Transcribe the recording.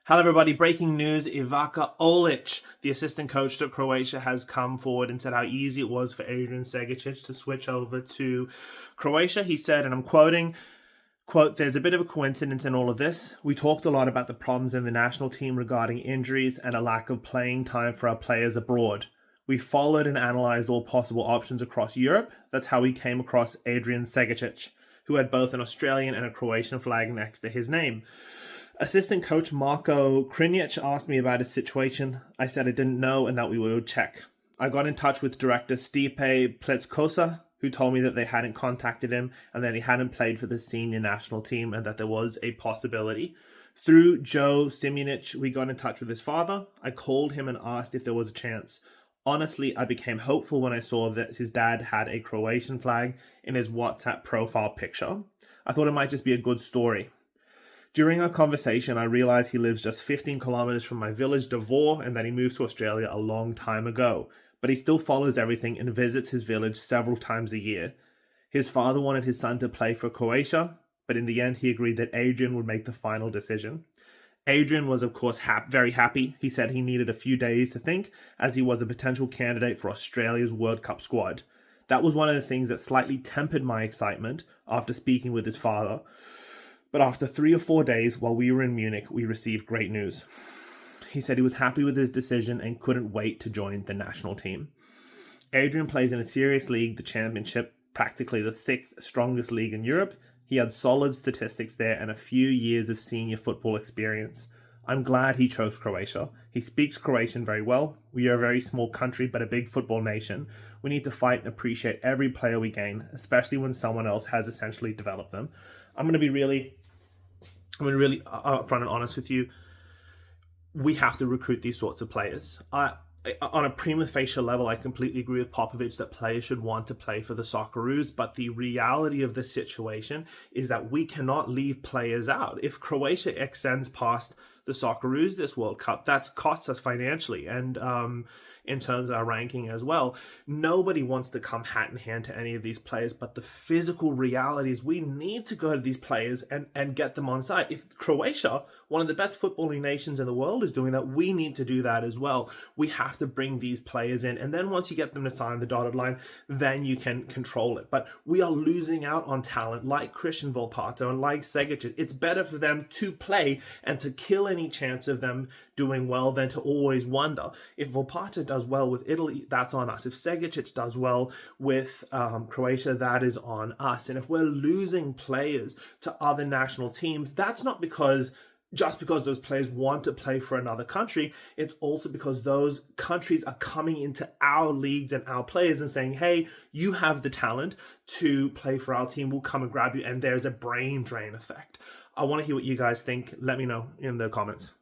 Hello everybody, breaking news, Ivica Olic, the assistant coach to Croatia, has come forward and said how easy it was for Adrian Segicic to switch over to Croatia. He said, and I'm quoting, quote, "There's a bit of a coincidence in all of this. We talked a lot about the problems in the national team regarding injuries and a lack of playing time for our players abroad. We followed and analysed all possible options across Europe. That's how we came across Adrian Segicic, who had both an Australian and a Croatian flag next to his name. Assistant coach Marko Krinic asked me about his situation. I said I didn't know and that we would check. I got in touch with director Stipe Pletskosa, who told me that they hadn't contacted him and that he hadn't played for the senior national team and that there was a possibility. Through Joe Simunic, we got in touch with his father. I called him and asked if there was a chance. Honestly, I became hopeful when I saw that his dad had a Croatian flag in his WhatsApp profile picture. I thought it might just be a good story. During our conversation, I realized he lives just 15 kilometers from my village, Davor, and that he moved to Australia a long time ago. But he still follows everything and visits his village several times a year. His father wanted his son to play for Croatia, but in the end, he agreed that Adrian would make the final decision. Adrian was, of course, very happy. He said he needed a few days to think, as he was a potential candidate for Australia's World Cup squad. That was one of the things that slightly tempered my excitement after speaking with his father. But after 3 or 4 days while we were in Munich, we received great news. He said he was happy with his decision and couldn't wait to join the national team. Adrian plays in a serious league, the Championship, practically the 6th strongest league in Europe. He had solid statistics there and a few years of senior football experience. I'm glad he chose Croatia. He speaks Croatian very well. We are a very small country, but a big football nation. We need to fight and appreciate every player we gain, especially when someone else has essentially developed them. I'm going to be really upfront and honest with you. We have to recruit these sorts of players. On a prima facie level, I completely agree with Popovic that players should want to play for the Socceroos, but the reality of the situation is that we cannot leave players out. If Croatia extends past the Socceroos this World Cup, that costs us financially and in terms of our ranking as well. Nobody wants to come hat in hand to any of these players, but the physical reality is we need to go to these players and get them on side. If Croatia, one of the best footballing nations in the world, is doing that, we need to do that as well. We have to bring these players in, and then once you get them to sign the dotted line, then you can control it. But we are losing out on talent like Christian Volpato and like Segicic. It's better for them to play and to kill any chance of them doing well than to always wonder. If Volpato does well with Italy, that's on us. If Segicic does well with Croatia, that is on us. And if we're losing players to other national teams, that's not just because those players want to play for another country. It's also because those countries are coming into our leagues and our players and saying, hey, you have the talent to play for our team. We'll come and grab you. And there's a brain drain effect. I want to hear what you guys think. Let me know in the comments.